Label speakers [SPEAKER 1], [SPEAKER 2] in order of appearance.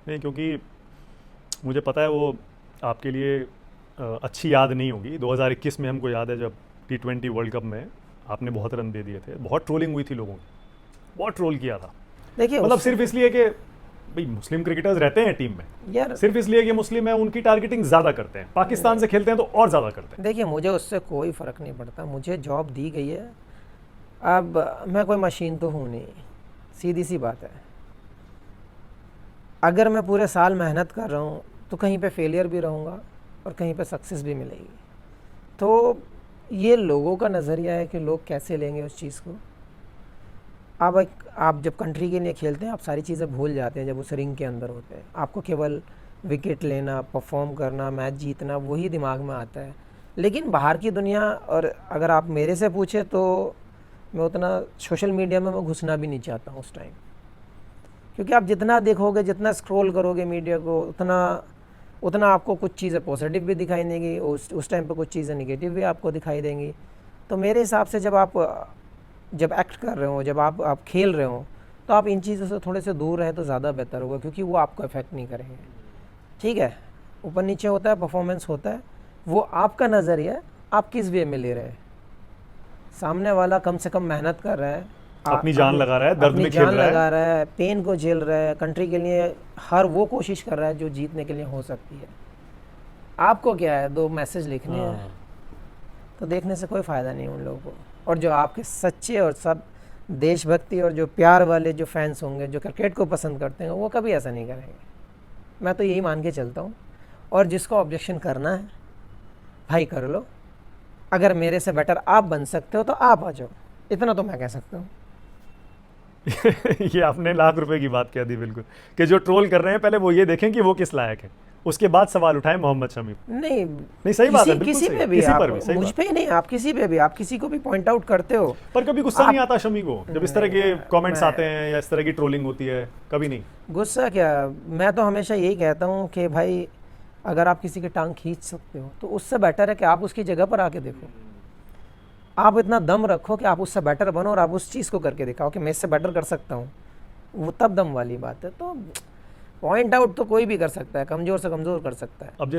[SPEAKER 1] नहीं, क्योंकि मुझे पता है वो आपके लिए अच्छी याद नहीं होगी। 2021 में हमको याद है जब T20 वर्ल्ड कप में आपने बहुत रन दे दिए थे, बहुत ट्रोलिंग हुई थी लोगों की, बहुत ट्रोल किया था।
[SPEAKER 2] देखिए
[SPEAKER 1] मतलब
[SPEAKER 2] उससे
[SPEAKER 1] सिर्फ इसलिए कि भाई मुस्लिम क्रिकेटर्स रहते हैं टीम में,
[SPEAKER 2] यार,
[SPEAKER 1] सिर्फ इसलिए कि मुस्लिम है उनकी टारगेटिंग ज़्यादा करते हैं, पाकिस्तान से खेलते हैं तो और ज़्यादा करते हैं।
[SPEAKER 2] देखिए मुझे उससे कोई फ़र्क नहीं पड़ता, मुझे जॉब दी गई है। अब मैं कोई मशीन तो हूँ नहीं, सीधी सी बात है। अगर मैं पूरे साल मेहनत कर रहा हूँ तो कहीं पे फेलियर भी रहूँगा और कहीं पे सक्सेस भी मिलेगी। तो ये लोगों का नज़रिया है कि लोग कैसे लेंगे उस चीज़ को। आप जब कंट्री के लिए खेलते हैं आप सारी चीज़ें भूल जाते हैं जब उस रिंग के अंदर होते हैं। आपको केवल विकेट लेना, परफॉर्म करना, मैच जीतना, वही दिमाग में आता है। लेकिन बाहर की दुनिया, और अगर आप मेरे से पूछे तो मैं उतना सोशल मीडिया में मैं घुसना भी नहीं चाहता हूँ उस टाइम, क्योंकि आप जितना देखोगे, जितना स्क्रॉल करोगे मीडिया को, उतना उतना आपको कुछ चीज़ें पॉजिटिव भी दिखाई देंगी, उस टाइम पे कुछ चीज़ें नेगेटिव भी आपको दिखाई देंगी। तो मेरे हिसाब से जब एक्ट कर रहे हो, जब आप खेल रहे हो, तो आप इन चीज़ों से थोड़े से दूर रहें तो ज़्यादा बेहतर होगा, क्योंकि वो आपको इफेक्ट नहीं करेंगे। ठीक है, ऊपर नीचे होता है, परफॉर्मेंस होता है, वो आपका नज़रिया है, आप किस वे में ले रहे हैं। सामने वाला कम से कम मेहनत कर रहा है,
[SPEAKER 1] अपनी जान लगा रहा है, दर्द
[SPEAKER 2] अपनी
[SPEAKER 1] में खेल
[SPEAKER 2] जान
[SPEAKER 1] रहा है।
[SPEAKER 2] लगा रहा है, पेन को झेल रहा है, कंट्री के लिए हर वो कोशिश कर रहा है जो जीतने के लिए हो सकती है। आपको क्या है, 2 मैसेज लिखने हैं,
[SPEAKER 1] हाँ,
[SPEAKER 2] तो देखने से कोई फ़ायदा नहीं उन लोगों को। और जो आपके सच्चे और सब देशभक्ति और जो प्यार वाले जो फैंस होंगे, जो क्रिकेट को पसंद करते हैं, वो कभी ऐसा नहीं करेंगे। मैं तो यही मान के चलता हूँ। और जिसको ऑब्जेक्शन करना है भाई कर लो, अगर मेरे से बेटर आप बन सकते हो तो आप आ जाओ, इतना तो मैं कह सकता हूँ।
[SPEAKER 1] ये आपने लाख रुपए की बात कह दी बिल्कुल, कि जो ट्रोल कर रहे हैं पहले वो ये देखें कि वो किस लायक है, उसके बाद सवाल उठाएं मोहम्मद शमी पर।
[SPEAKER 2] नहीं,
[SPEAKER 1] नहीं, सही बात है, बिल्कुल
[SPEAKER 2] किसी
[SPEAKER 1] सही,
[SPEAKER 2] पे भी
[SPEAKER 1] किसी
[SPEAKER 2] आप,
[SPEAKER 1] पर भी सही
[SPEAKER 2] मुझ
[SPEAKER 1] बात।
[SPEAKER 2] पे ही नहीं, आप किसी पे भी, आप किसी को भी पॉइंट आउट करते हो।
[SPEAKER 1] पर कभी गुस्सा नहीं
[SPEAKER 2] आप
[SPEAKER 1] आता शमी को जब इस तरह के
[SPEAKER 2] नहीं,
[SPEAKER 1] कमेंट्स
[SPEAKER 2] मैं
[SPEAKER 1] आते हैं या इस तरह की ट्रोलिंग होती है? कभी नहीं?
[SPEAKER 2] गुस्सा क्या, मैं तो हमेशा यही कहता हूँ कि भाई अगर आप किसी की टांग खींच सकते हो तो उससे बेटर है कि आप उसकी जगह पर आके देखो। आप इतना दम रखो कि आप उससे बेटर बनो और आप उस चीज़ को करके दिखाओ कि मैं इससे बेटर कर सकता हूँ, वो तब दम वाली बात है। तो पॉइंट आउट तो कोई भी कर सकता है, कमज़ोर से कमज़ोर कर सकता है।
[SPEAKER 1] अब